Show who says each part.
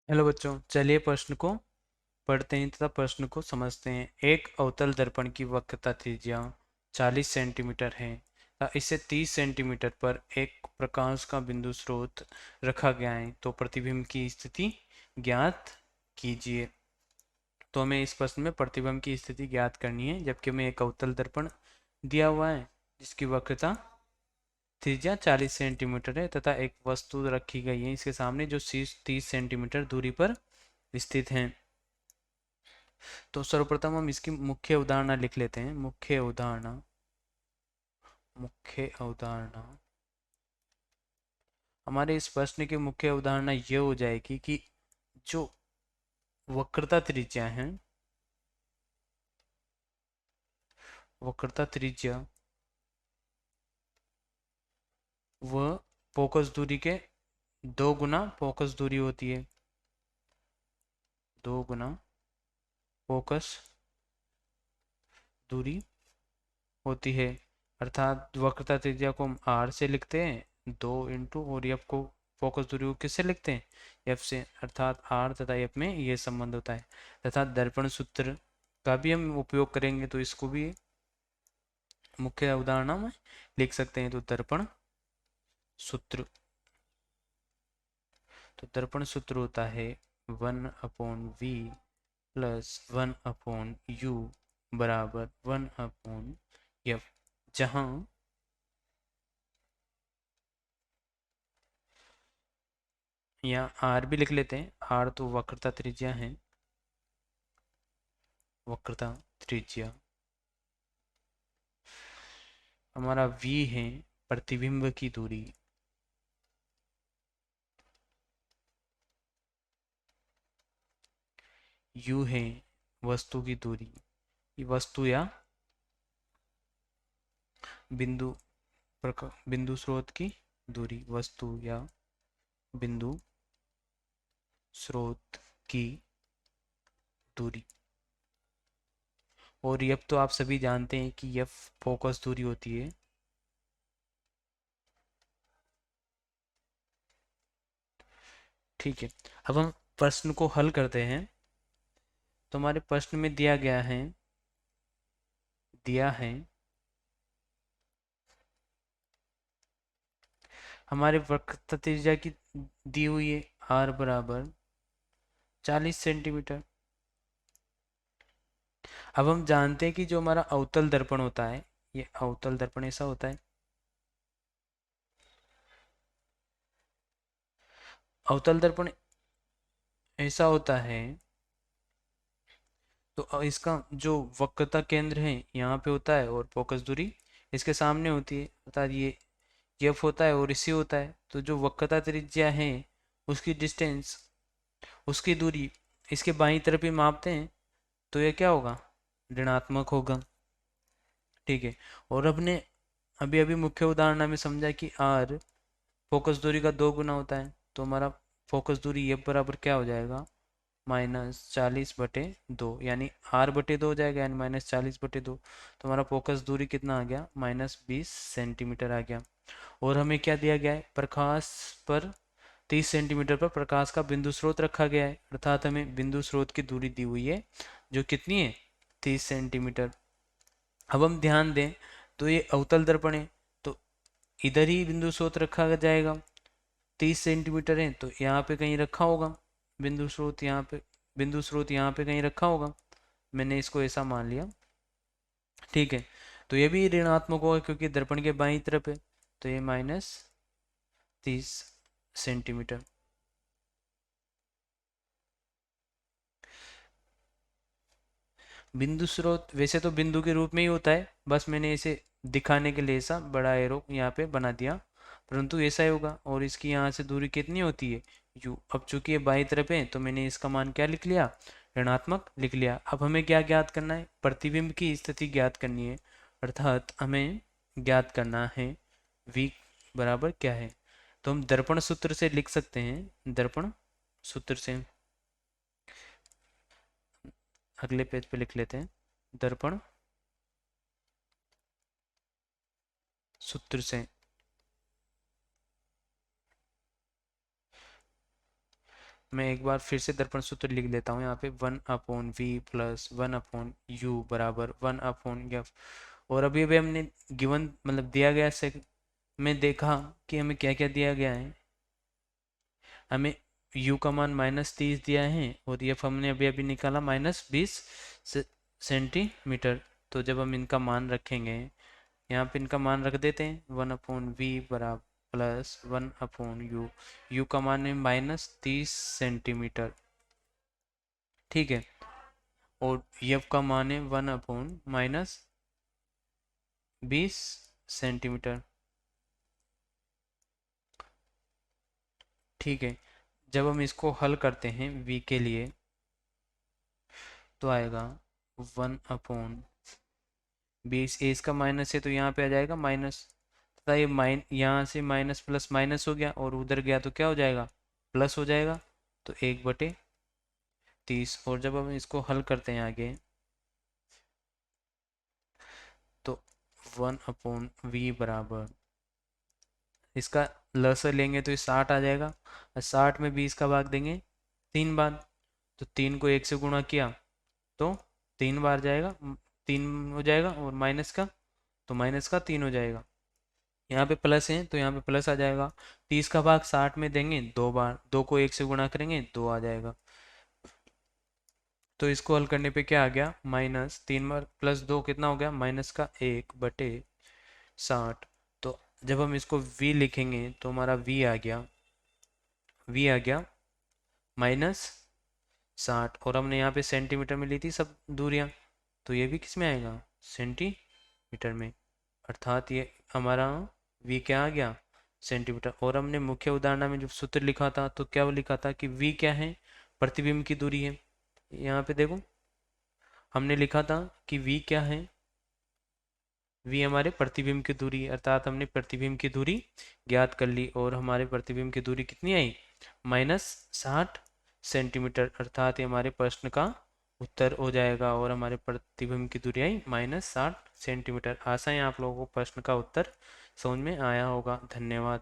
Speaker 1: Hello बच्चों, चलिए प्रश्न को पढ़ते हैं तथा प्रश्न को समझते हैं। एक अवतल दर्पण की वक्रता त्रिज्या 40 सेंटीमीटर है तथा इसे 30 सेंटीमीटर पर एक प्रकाश का बिंदु स्रोत रखा गया है, तो प्रतिबिंब की स्थिति ज्ञात कीजिए। तो हमें इस प्रश्न में प्रतिबिंब की स्थिति ज्ञात करनी है, जबकि हमें एक अवतल दर्पण दिया हुआ है जिसकी वक्रता त्रिज्या 40 सेंटीमीटर है तथा एक वस्तु रखी गई है इसके सामने जो 30 सेंटीमीटर दूरी पर स्थित है। तो सर्वप्रथम हम इसकी मुख्य उदाहरण लिख लेते हैं। मुख्य उदाहरण हमारे इस प्रश्न की मुख्य उदाहरण ये हो जाएगी कि जो वक्रता त्रिज्या है, वक्रता त्रिज्या वह फोकस दूरी के 2 गुना फोकस दूरी होती है। 2 गुना फोकस दूरी होती है, अर्थात वक्रता त्रिज्या को हम आर से लिखते हैं 2 इंटू, और एफ को फोकस दूरी को किससे लिखते हैं? एफ से, अर्थात आर तथा एफ में ये संबंध होता है। तथा दर्पण सूत्र का भी हम उपयोग करेंगे, तो इसको भी मुख्य उदाहरण में लिख सकते हैं। तो सूत्र दर्पण सूत्र होता है 1/v प्लस 1/u बराबर 1/f, जहां यहाँ आर भी लिख लेते हैं। आर तो वक्रता त्रिज्या है, वक्रता त्रिज्या हमारा v है प्रतिबिंब की दूरी, u है वस्तु की दूरी, वस्तु या बिंदु बिंदु स्रोत की दूरी, वस्तु या बिंदु स्रोत की दूरी। और एफ तो आप सभी जानते हैं कि एफ फोकस दूरी होती है। ठीक है, अब हम प्रश्न को हल करते हैं। तो हमारे प्रश्न में दिया है हमारे वक्रता त्रिज्या की दी हुई है आर बराबर 40 सेंटीमीटर। अब हम जानते हैं कि जो हमारा अवतल दर्पण होता है, ये अवतल दर्पण ऐसा होता है। अवतल दर्पण ऐसा होता है, तो इसका जो वक्रता केंद्र है यहाँ पे होता है और फोकस दूरी इसके सामने होती है, अर्थात ये एफ होता है और इसी होता है। तो जो वक्रता त्रिज्या है उसकी डिस्टेंस, उसकी दूरी इसके बाईं तरफ ही मापते हैं, तो ये क्या होगा? ऋणात्मक होगा। ठीक है, और अपने अभी अभी मुख्य उदाहरण में समझा कि आर फोकस दूरी का 2 गुना होता है, तो हमारा फोकस दूरी एफ बराबर क्या हो जाएगा? -40/2, यानी r/2 हो जाएगा, यानी -40/2। तो हमारा फोकस दूरी कितना आ गया? -20 सेंटीमीटर आ गया। और हमें क्या दिया गया है? प्रकाश पर 30 सेंटीमीटर पर प्रकाश का बिंदु स्रोत रखा गया है, अर्थात हमें बिंदु स्रोत की दूरी दी हुई है जो कितनी है? 30 सेंटीमीटर। अब हम ध्यान दें तो ये अवतल दर्पण है, तो इधर ही बिंदु स्रोत रखा जाएगा। 30 सेंटीमीटर है तो यहाँ पे कहीं रखा होगा बिंदु स्रोत, यहाँ पे बिंदु स्रोत यहाँ पे कहीं रखा होगा। मैंने इसको ऐसा मान लिया। ठीक है, तो ये भी ऋणात्मक होगा क्योंकि दर्पण के बाईं तरफ है, तो ये -30 सेंटीमीटर। बिंदु स्रोत वैसे तो बिंदु के रूप में ही होता है, बस मैंने इसे दिखाने के लिए ऐसा बड़ा एरो यहाँ पे बना दिया, परंतु ऐसा ही होगा। और इसकी यहाँ से दूरी कितनी होती है? u। अब चूंकि ये बाईं तरफ है तो मैंने इसका मान क्या लिख लिया? ऋणात्मक लिख लिया। अब हमें क्या ज्ञात करना है? प्रतिबिंब की स्थिति ज्ञात करनी है, अर्थात हमें ज्ञात करना है v बराबर क्या है। तो हम दर्पण सूत्र से लिख सकते हैं। दर्पण सूत्र से अगले पेज पे लिख लेते हैं। दर्पण सूत्र से मैं एक बार फिर से दर्पण सूत्र लिख देता हूँ यहाँ पे, 1/v प्लस 1/u बराबर 1/f। और अभी अभी हमने गिवन मतलब दिया गया से में देखा कि हमें क्या क्या दिया गया है। हमें u का मान -30 दिया है और एफ हमने अभी अभी निकाला -20 सेंटीमीटर। तो जब हम इनका मान रखेंगे, यहाँ पे इनका मान रख देते हैं, 1/v बराबर प्लस 1/u। u का मान है -30 सेंटीमीटर, ठीक है। और एफ का मान है 1/-20 सेंटीमीटर, ठीक है। जब हम इसको हल करते हैं v के लिए तो आएगा 1/20। ए इसका माइनस है तो यहाँ पे आ जाएगा माइनस, तथा ये यहाँ से माइनस प्लस माइनस हो गया और उधर गया तो क्या हो जाएगा, प्लस हो जाएगा। तो 1/30। और जब हम इसको हल करते हैं आगे तो 1/v बराबर, इसका लसर लेंगे तो ये 60 आ जाएगा, और 60 में 20 का भाग देंगे 3 बार। तो 3 को 1 से गुणा किया तो 3 बार जाएगा, 3 हो जाएगा, और माइनस का तो माइनस का 3 हो जाएगा। यहाँ पे प्लस है तो यहाँ पे प्लस आ जाएगा। 30 का भाग 60 में देंगे 2 बार, 2 को 1 से गुणा करेंगे 2 आ जाएगा। तो इसको हल करने पे क्या आ गया, -3 बार +2 कितना हो गया, -1/60। तो जब हम इसको v लिखेंगे तो हमारा v आ गया, -60। और हमने यहाँ पे सेंटीमीटर में ली थी सब दूरियां, तो ये भी किस में आएगा, सेंटीमीटर में। अर्थात ये हमारा v क्या आ गया, सेंटीमीटर। और हमने मुख्य उदाहरण में जो सूत्र लिखा था तो क्या वो लिखा था कि v क्या है, प्रतिबिंब की दूरी है। यहाँ पे देखो हमने लिखा था कि v क्या है, v हमारे प्रतिबिंब की दूरी है। अर्थात हमने प्रतिबिंब की दूरी ज्ञात कर ली और हमारे प्रतिबिंब की दूरी कितनी आई, -60 सेंटीमीटर। अर्थात ये हमारे प्रश्न का उत्तर हो जाएगा और हमारे प्रतिबिंब की दूरी आई -60 सेंटीमीटर। आशा है आप लोगों को प्रश्न का उत्तर समझ में आया होगा। धन्यवाद।